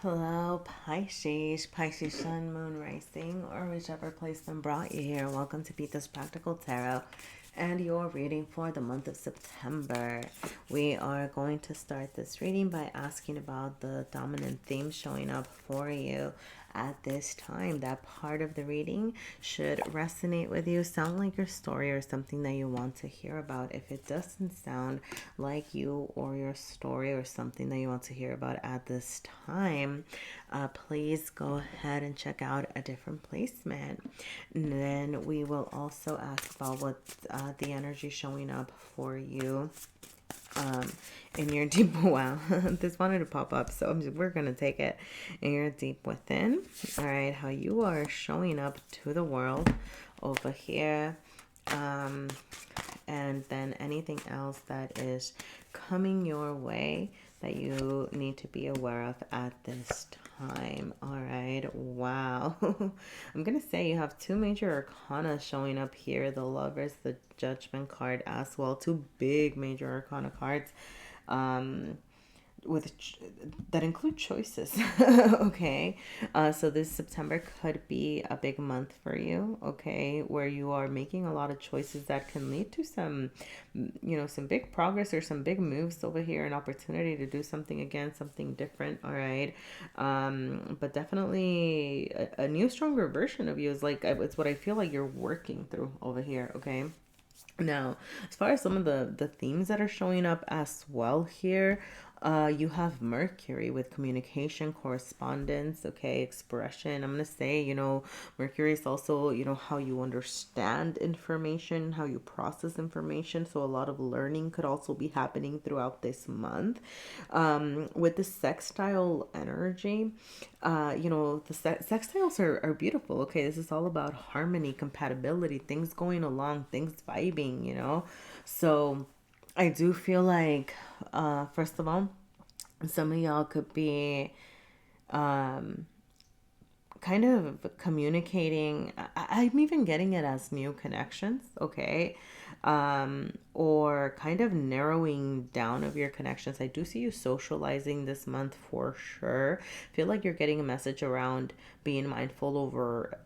Hello, Pisces, Pisces Sun, Moon, Rising, or whichever placement brought you here. Welcome to Pita's Practical Tarot and your reading for the month of September. We are going to start this reading by asking about the dominant theme showing up for you at this time. That part of the reading should resonate with you, sound like your story or something that you want to hear about. If it doesn't sound like you or your story or something that you want to hear about at this time, please go ahead and check out a different placement. And then we will also ask about what the energy showing up for you in your deep wow. This wanted to pop up, so we're gonna take it in your deep within. All right, how you are showing up to the world over here, and then anything else that is coming your way that you need to be aware of at this time. All right, wow. I'm gonna say you have two major arcana showing up here, the Lovers, the Judgment card as well. Two big major arcana cards with that include choices. Okay, so this September could be a big month for you, okay, where you are making a lot of choices that can lead to some, some big progress or some big moves over here, an opportunity to do something again, something different. All right, but definitely a new stronger version of you is like, it's what I feel like you're working through over here. Okay, now, as far as some of the themes that are showing up as well here, you have Mercury with communication, correspondence, okay, expression. I'm going to say, Mercury is also, how you understand information, how you process information. So a lot of learning could also be happening throughout this month. With the sextile energy, the sextiles are beautiful. Okay, this is all about harmony, compatibility, things going along, things vibing, So I do feel like, first of all, some of y'all could be kind of communicating. I'm even getting it as new connections, okay? Or kind of narrowing down of your connections. I do see you socializing this month for sure. Feel like you're getting a message around being mindful over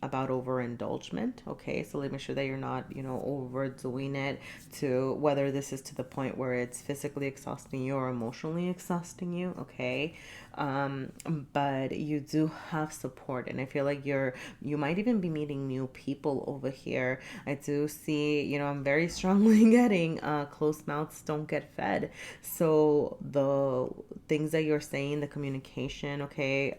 about overindulgement. Okay, so make sure that you're not, overdoing it, to whether this is to the point where it's physically exhausting you or emotionally exhausting you. Okay, but you do have support, and I feel like you might even be meeting new people over here. I do see, I'm very strongly getting closed mouths don't get fed. So the things that you're saying, the communication, okay,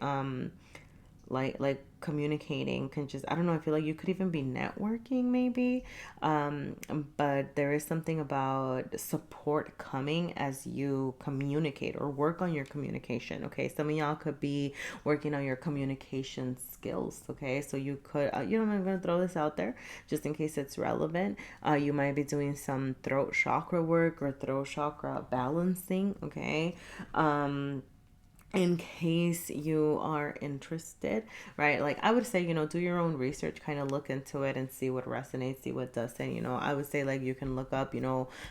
like communicating can just, I don't know, I feel like you could even be networking maybe, but there is something about support coming as you communicate or work on your communication. Okay, some of y'all could be working on your communication skills. Okay, so you could, I'm gonna throw this out there just in case it's relevant. You might be doing some throat chakra work or throat chakra balancing. Okay, in case you are interested, right? Like I would say, do your own research, kind of look into it and see what resonates, see what doesn't. I would say, like, you can look up,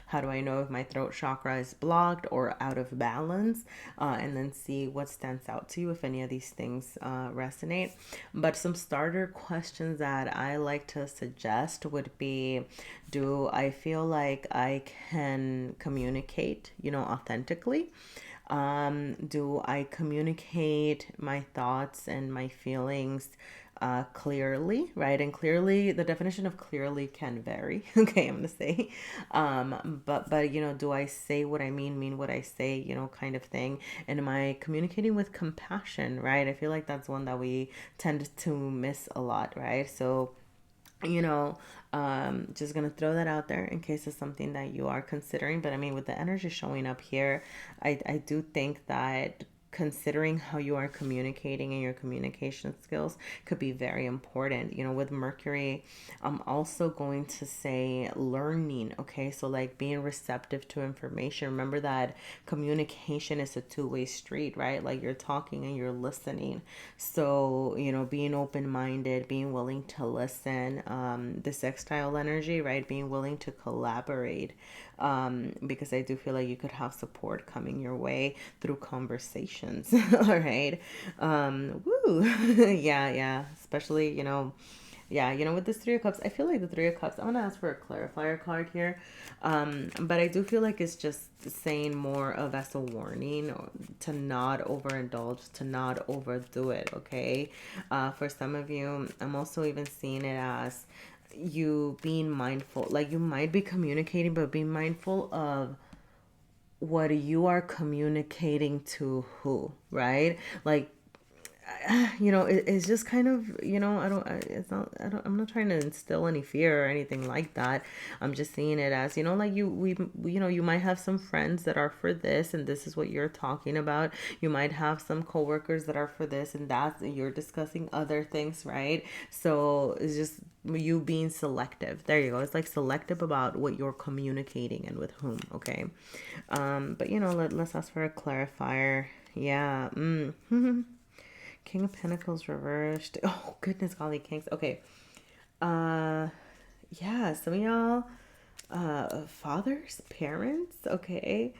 how do I know if my throat chakra is blocked or out of balance, and then see what stands out to you, if any of these things resonate. But some starter questions that I like to suggest would be, do I feel like I can communicate, authentically? Do I communicate my thoughts and my feelings clearly, right? And clearly, the definition of clearly can vary. Okay, I'm gonna say, but do I say what I mean what I say, kind of thing. And am I communicating with compassion, right? I feel like that's one that we tend to miss a lot, right? So, just gonna throw that out there in case it's something that you are considering. But I mean, with the energy showing up here, I do think that considering how you are communicating and your communication skills could be very important. With Mercury, I'm also going to say learning. Okay, so like being receptive to information. Remember that communication is a two-way street, right? Like you're talking and you're listening. So, being open-minded, being willing to listen, the sextile energy, right? Being willing to collaborate, because I do feel like you could have support coming your way through conversations. All right. Woo. Yeah. Especially, yeah, with this Three of Cups, I feel like the Three of Cups, I'm going to ask for a clarifier card here. But I do feel like it's just saying more of as a warning to not overindulge, to not overdo it, okay? For some of you, I'm also even seeing it as you being mindful. Like you might be communicating, but be mindful of what you are communicating to who, right? Like it's just kind of, I'm not trying to instill any fear or anything like that. I'm just seeing it as, like you might have some friends that are for this and this is what you're talking about. You might have some coworkers that are for this and you're discussing other things, right? So it's just you being selective. There you go. It's like selective about what you're communicating and with whom, okay? But let's ask for a clarifier. Yeah. King of Pentacles reversed. Oh, goodness, golly, Kings. Okay. Yeah, some of y'all, fathers, parents, okay,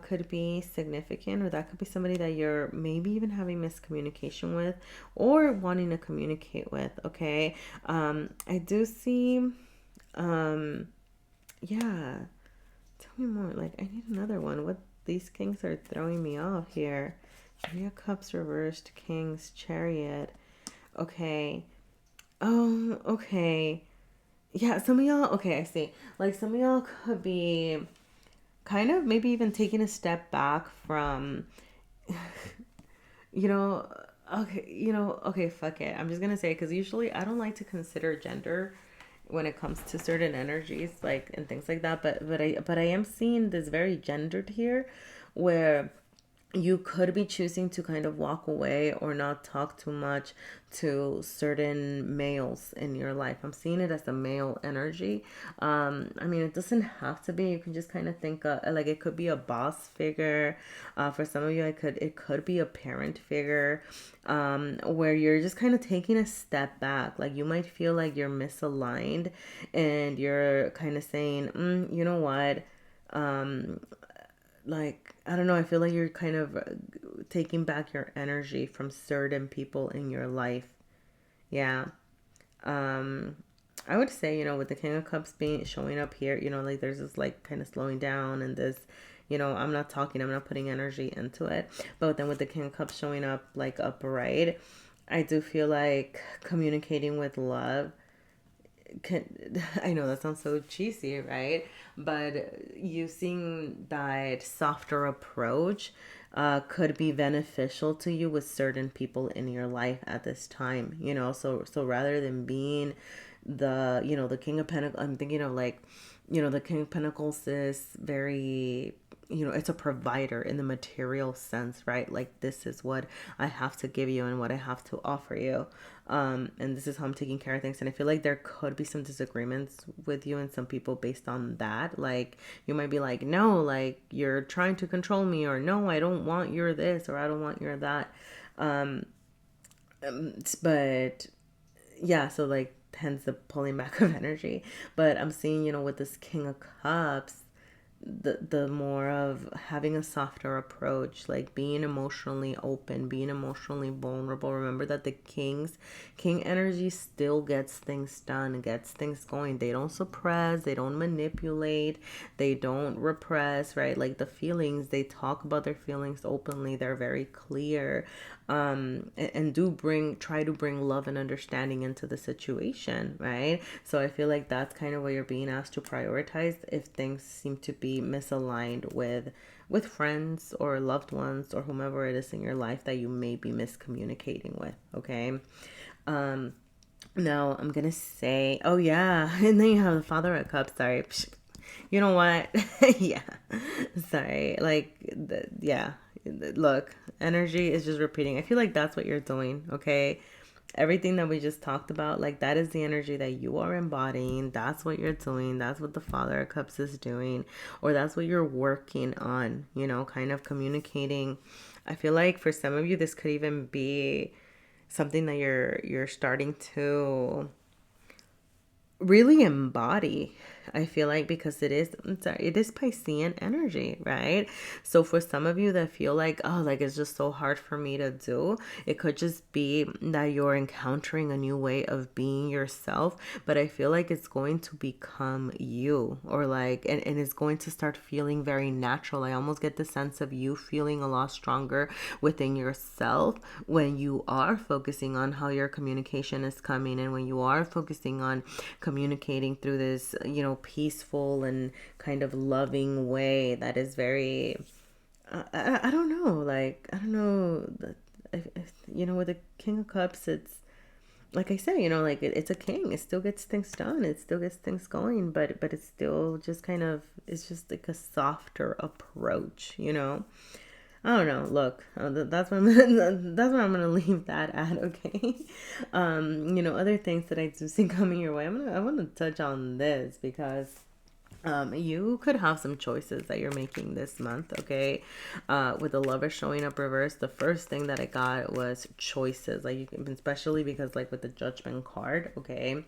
could be significant, or that could be somebody that you're maybe even having miscommunication with or wanting to communicate with, okay? I do see, yeah, tell me more. Like, I need another one. What these Kings are throwing me off here. Three of Cups reversed, King's Chariot. Okay. Oh, okay. Yeah, some of y'all, okay, I see. Like some of y'all could be kind of maybe even taking a step back from, you know, okay, fuck it. I'm just gonna say, because usually I don't like to consider gender when it comes to certain energies, like, and things like that. But I am seeing this very gendered here where you could be choosing to kind of walk away or not talk too much to certain males in your life. I'm seeing it as a male energy. I mean, it doesn't have to be. You can just kind of think like it could be a boss figure. For some of you, it could be a parent figure, where you're just kind of taking a step back. Like you might feel like you're misaligned, and you're kind of saying, you know what? Like, I don't know, I feel like you're kind of taking back your energy from certain people in your life. Yeah. um I would say, with the King of Cups being showing up here, like there's this like kind of slowing down, and this, I'm not talking, I'm not putting energy into it. But then with the King of Cups showing up like upright, I do feel like communicating with love I know that sounds so cheesy, right? But using that softer approach could be beneficial to you with certain people in your life at this time. So rather than being the King of Pentacles, I'm thinking of like, the King of Pentacles is very, it's a provider in the material sense, right? Like this is what I have to give you and what I have to offer you. And this is how I'm taking care of things. And I feel like there could be some disagreements with you and some people based on that. Like you might be like, no, like you're trying to control me, or no, I don't want your this, or I don't want your that. But yeah, so like hence the pulling back of energy. But I'm seeing, with this King of Cups, the more of having a softer approach, like being emotionally open, being emotionally vulnerable. Remember that the king energy still gets things done, gets things going. They don't suppress, they don't manipulate, they don't repress, right? Like the feelings, they talk about their feelings openly, they're very clear. And try to bring love and understanding into the situation, right? So I feel like that's kind of what you're being asked to prioritize if things seem to be misaligned with friends or loved ones or whomever it is in your life that you may be miscommunicating with. Okay. Now I'm gonna say, oh yeah, and then you have the Father of Cups. Sorry. You know what? Yeah. Sorry. Like, yeah. Look, energy is just repeating. I feel like that's what you're doing, okay? Everything that we just talked about, like that is the energy that you are embodying. That's what you're doing. That's what the Father of Cups is doing, or that's what you're working on, kind of communicating. I feel like for some of you, this could even be something that you're starting to really embody. I feel like because it is Piscean energy, right? So for some of you that feel like, oh, like it's just so hard for me to do, it could just be that you're encountering a new way of being yourself, but I feel like it's going to become you, or like, and it's going to start feeling very natural. I almost get the sense of you feeling a lot stronger within yourself when you are focusing on how your communication is coming, and when you are focusing on communicating through this, peaceful and kind of loving way that is very, I don't know, like, I don't know, with the King of Cups, it's, like I said, like it's a king. It still gets things done. It still gets things going, but it's still just kind of, it's just like a softer approach. I don't know. Look, that's what that's where I'm gonna leave that at. Okay. Other things that I do see coming your way. I want to touch on this because you could have some choices that you're making this month, okay? With the Lover showing up reverse, the first thing that I got was choices. Like, you can, especially because, like, with the Judgment card, okay?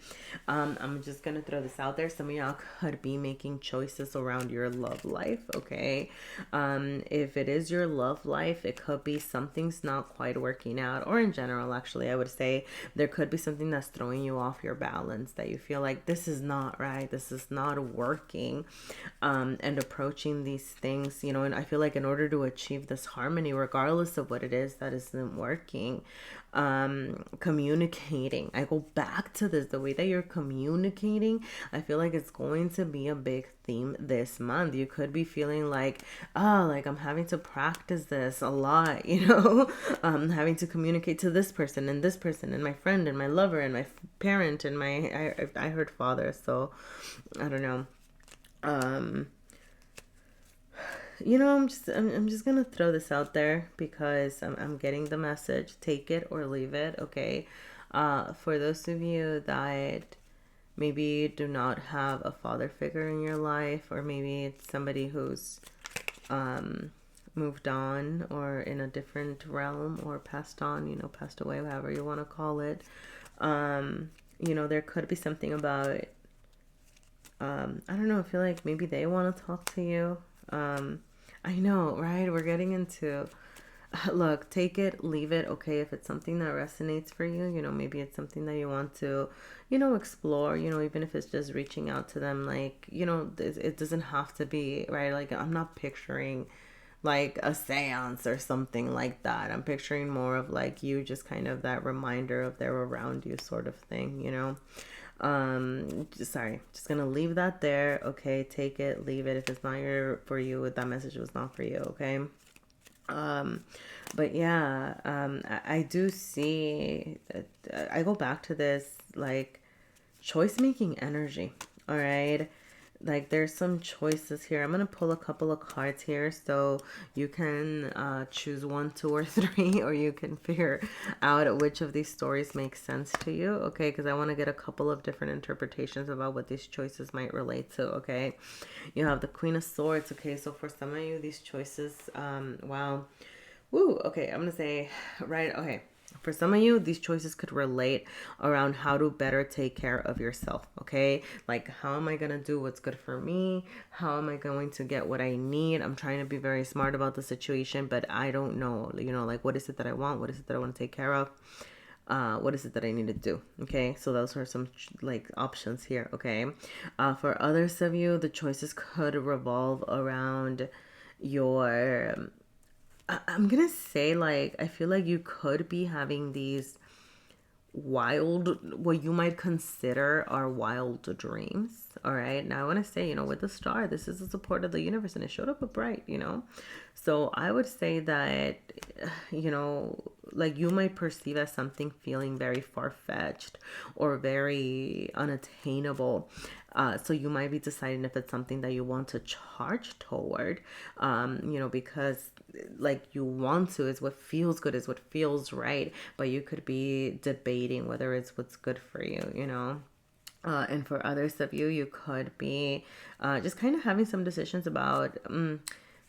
I'm just gonna throw this out there. Some of y'all could be making choices around your love life, okay? If it is your love life, it could be something's not quite working out, or in general, actually, I would say there could be something that's throwing you off your balance, that you feel like this is not right, this is not working. And approaching these things, and I feel like in order to achieve this harmony, regardless of what it is that isn't working, communicating, I go back to this, the way that you're communicating, I feel like it's going to be a big theme this month. You could be feeling like, oh, like I'm having to practice this a lot, having to communicate to this person and my friend and my lover and my parent and I heard father, so I don't know. I'm just gonna throw this out there because I'm getting the message. Take it or leave it, okay? For those of you that maybe do not have a father figure in your life, or maybe it's somebody who's moved on or in a different realm, or passed on, passed away, however you want to call it. There could be something about I don't know, I feel like maybe they want to talk to you. I know, right? We're getting into, look, take it, leave it, okay? If it's something that resonates for you, maybe it's something that you want to, explore, even if it's just reaching out to them, like, it doesn't have to be, right? Like, I'm not picturing like a seance or something like that. I'm picturing more of like you just kind of that reminder of they're around you sort of thing, just gonna leave that there, okay? Take it, leave it. If it's not for you, if that message was not for you, okay? But yeah, I do see, I go back to this, like, choice making energy, all right? Like, there's some choices here. I'm going to pull a couple of cards here so you can choose 1, 2, or 3, or you can figure out which of these stories make sense to you, okay? Because I want to get a couple of different interpretations about what these choices might relate to, okay? You have the Queen of Swords, okay? So for some of you, these choices, wow. Woo, okay, I'm going to say, right, okay. For some of you, these choices could relate around how to better take care of yourself, okay? Like, how am I going to do what's good for me? How am I going to get what I need? I'm trying to be very smart about the situation, but I don't know, like, what is it that I want? What is it that I want to take care of? What is it that I need to do? Okay, so those are some like options here, okay? For others of you, the choices could revolve around your... I'm gonna say, like, I feel like you could be having these wild, what you might consider are wild dreams. All right. Now I want to say, with the star, this is the support of the universe and it showed up bright, So I would say that, like, you might perceive as something feeling very far-fetched or very unattainable. So you might be deciding if it's something that you want to charge toward, because like you want to, is what feels good, is what feels right. But you could be debating whether it's what's good for you, and for others of you, you could be just kind of having some decisions about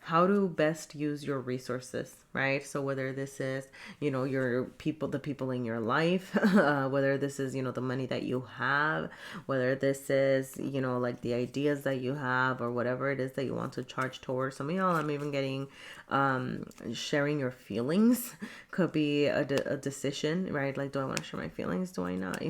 how to best use your resources, right? So whether this is, your people, the people in your life, whether this is, the money that you have, whether this is, like the ideas that you have, or whatever it is that you want to charge towards. Some of y'all, I'm even getting sharing your feelings could be a decision, right? Like, do I want to share my feelings? Do I not?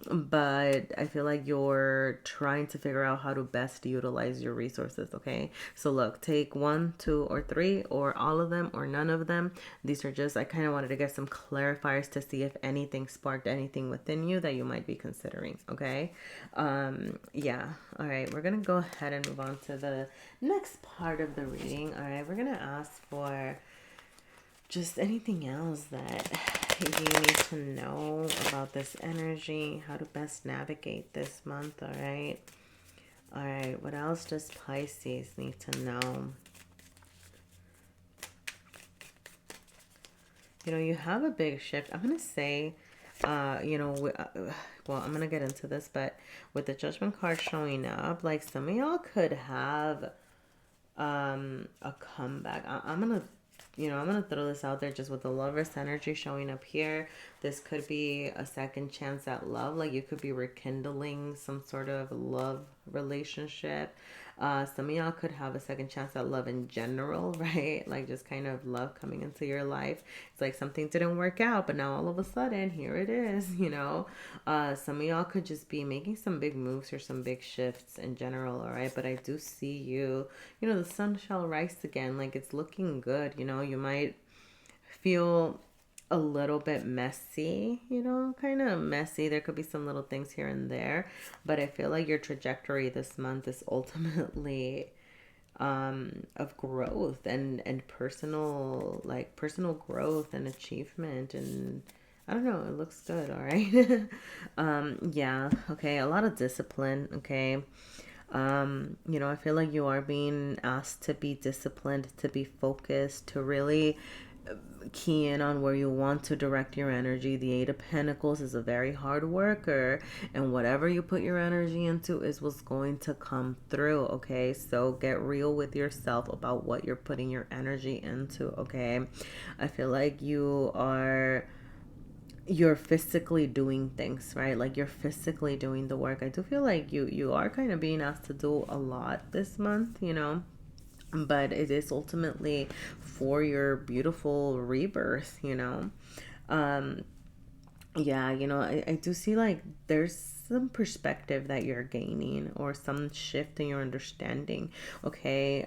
But I feel like you're trying to figure out how to best utilize your resources. Okay, so look, take 1, 2, or 3, or all of them, or none of them. These are just, I kind of wanted to get some clarifiers to see if anything sparked anything within you that you might be considering. Okay, yeah. All right, we're gonna go ahead and move on to the next part of the reading. All right, we're gonna ask for just anything else that you need to know about this energy, how to best navigate this month. All right. All right, what else does Pisces need to know? You have a big shift. I'm going to say, well, I'm going to get into this, but with the Judgment card showing up, like some of y'all could have a comeback. I'm going to throw this out there just with the Lover's energy showing up here. This could be a second chance at love. Like you could be rekindling some sort of love relationship. Some of y'all could have a second chance at love in general, right? Like just kind of love coming into your life. It's like something didn't work out, but now all of a sudden here it is, Some of y'all could just be making some big moves or some big shifts in general, all right? But I do see you, the sun shall rise again. Like it's looking good, you might feel a little bit messy, kind of messy. There could be some little things here and there, but I feel like your trajectory this month is ultimately of growth and personal growth and achievement, and I don't know, it looks good. All right. Yeah, okay, a lot of discipline. Okay. I feel like you are being asked to be disciplined, to be focused, to really key in on where you want to direct your energy. The Eight of Pentacles is a very hard worker, and whatever you put your energy into is what's going to come through. Okay, so get real with yourself about what you're putting your energy into. Okay, I feel like you're physically doing things, right? Like you're physically doing the work. I do feel like you are kind of being asked to do a lot this month, but it is ultimately for your beautiful rebirth. Yeah, I do see like there's some perspective that you're gaining, or some shift in your understanding. Okay,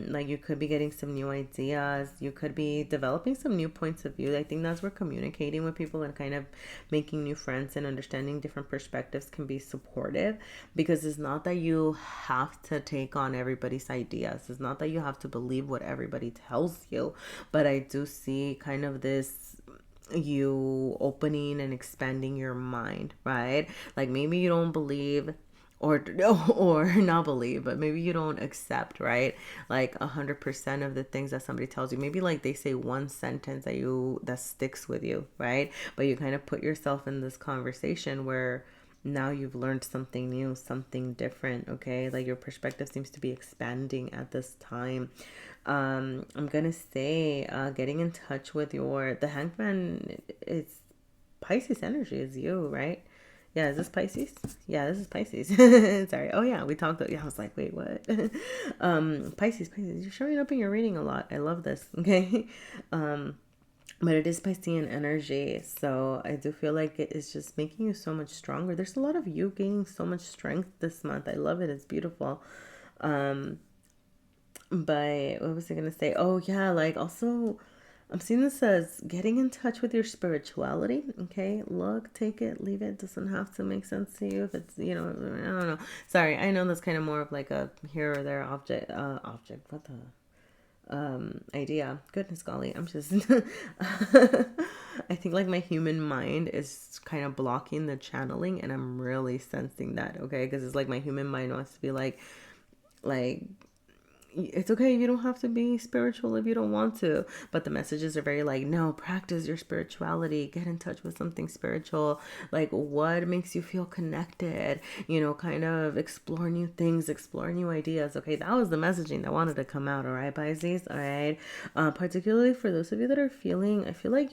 like you could be getting some new ideas, you could be developing some new points of view. I think that's where communicating with people and kind of making new friends and understanding different perspectives can be supportive, because it's not that you have to take on everybody's ideas, it's not that you have to believe what everybody tells you, but I do see kind of this you opening and expanding your mind, right? Like maybe you don't believe or not believe, but maybe you don't accept, right? Like 100% of the things that somebody tells you. Maybe like they say one sentence that sticks with you, right? But you kind of put yourself in this conversation where now you've learned something new, something different. Okay, like your perspective seems to be expanding at this time. I'm gonna say getting in touch with the Hangman. It's Pisces energy is you, right? Yeah, is this Pisces? Yeah, this is Pisces. Sorry. Oh yeah, we talked. Yeah, I was like, wait, what? Pisces. You're showing up in your reading a lot. I love this. Okay. But it is Piscean energy, so I do feel like it is just making you so much stronger. There's a lot of you gaining so much strength this month. I love it. It's beautiful. But what was I gonna say? Oh yeah, like also I'm seeing this as getting in touch with your spirituality. Okay, look, take it, leave it. Doesn't have to make sense to you if it's, I don't know. Sorry, I know that's kind of more of like a here or there object. What the idea. Goodness golly, I'm just I think like my human mind is kind of blocking the channeling, and I'm really sensing that. Okay, because it's like my human mind wants to be like it's okay. You don't have to be spiritual if you don't want to. But the messages are very like, no, practice your spirituality. Get in touch with something spiritual. Like, what makes you feel connected? Kind of explore new things, explore new ideas. Okay, that was the messaging that wanted to come out. All right, Pisces. All right. Particularly for those of you that are feeling, I feel like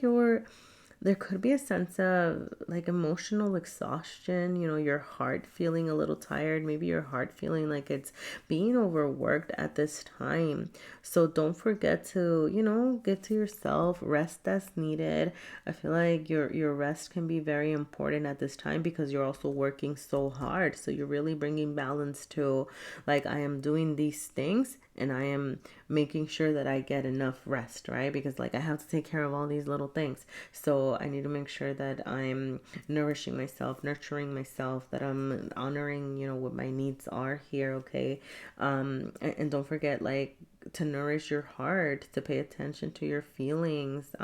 there could be a sense of like emotional exhaustion, your heart feeling a little tired, maybe your heart feeling like it's being overworked at this time. So don't forget to, get to yourself, rest as needed. I feel like your rest can be very important at this time because you're also working so hard. So you're really bringing balance to like, I am doing these things and I am making sure that I get enough rest, right? Because like I have to take care of all these little things. So I need to make sure that I'm nourishing myself, nurturing myself, that I'm honoring, what my needs are here, okay? And don't forget like to nourish your heart, to pay attention to your feelings.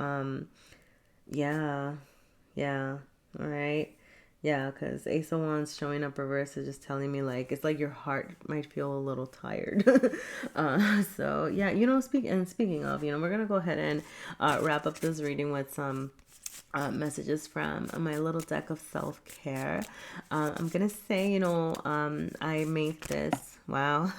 Yeah. Yeah. All right. Yeah, because Ace of Wands showing up reverse is just telling me like it's like your heart might feel a little tired. So yeah, speaking of, we're gonna go ahead and wrap up this reading with some messages from my little deck of self-care. I'm gonna say, I made this. Wow.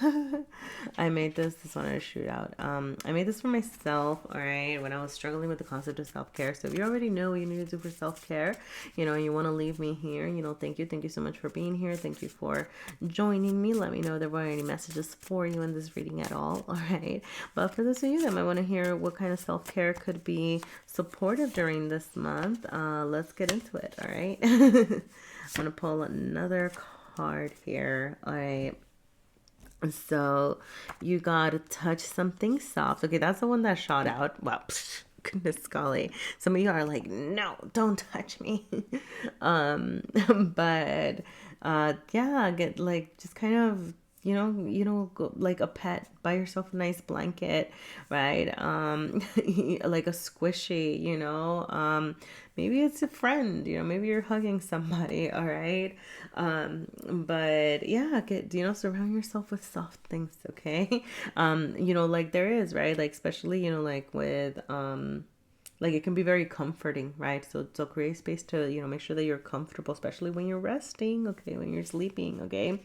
I made this one I shoot out. I made this for myself, all right, when I was struggling with the concept of self-care. So if you already know what you need to do for self-care, you want to leave me here, thank you so much for being here. Thank you for joining me. Let me know if there were any messages for you in this reading at all. All right. But for those of you that might want to hear what kind of self-care could be supportive during this month, let's get into it. All right. I'm gonna pull another card here. All right. So you gotta touch something soft. Okay, that's the one that shot out. Wow, goodness golly. Some of you are like, no, don't touch me. um, but yeah, get like just kind of go, like a pet, buy yourself a nice blanket, right? Like a squishy, maybe it's a friend, maybe you're hugging somebody, all right? But yeah, surround yourself with soft things, okay? Like there is, right? Like especially, like with like it can be very comforting, right? So create space to make sure that you're comfortable, especially when you're resting, okay, when you're sleeping, okay.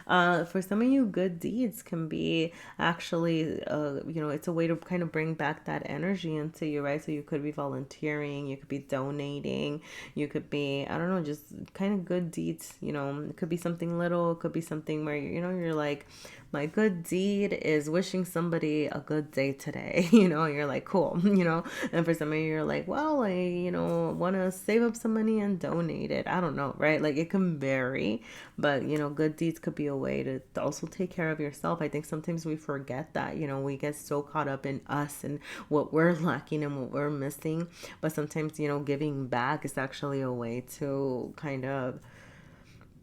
For some of you, good deeds can be actually it's a way to kind of bring back that energy into you, right? So you could be volunteering, you could be donating, you could be, I don't know, just kind of good deeds. It could be something little, it could be something where you're like, my good deed is wishing somebody a good day today. You're like, cool. And for some of you, you're like, well, I want to save up some money and donate it. I don't know, right? Like it can vary, but good deeds could be a way to also take care of yourself. I think sometimes we forget that. We get so caught up in us and what we're lacking and what we're missing, but sometimes giving back is actually a way to kind of,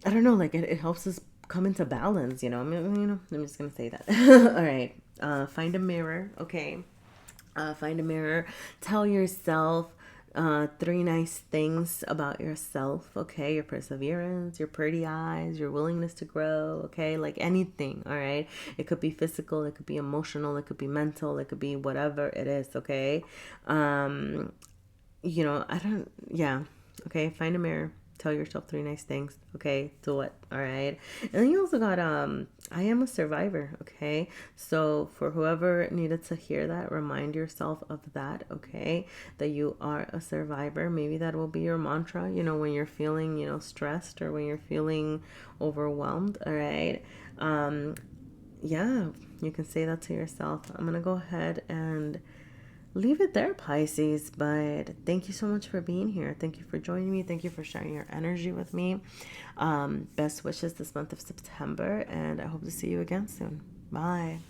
I don't know, like it helps us come into balance. I'm just gonna say that. All right. Find a mirror, okay? Find a mirror. Tell yourself three nice things about yourself, okay? Your perseverance, your pretty eyes, your willingness to grow, okay? Like anything, all right? It could be physical, it could be emotional, it could be mental, it could be whatever it is, okay? Yeah, okay? Find a mirror. Tell yourself three nice things, okay? Do it, all right? And then you also got I am a survivor, okay? So for whoever needed to hear that, remind yourself of that, okay? That you are a survivor. Maybe that will be your mantra, when you're feeling, stressed or when you're feeling overwhelmed, all right? Yeah, you can say that to yourself. I'm gonna go ahead and leave it there, Pisces. But thank you so much for being here. Thank you for joining me. Thank you for sharing your energy with me. Best wishes this month of September, and I hope to see you again soon. Bye.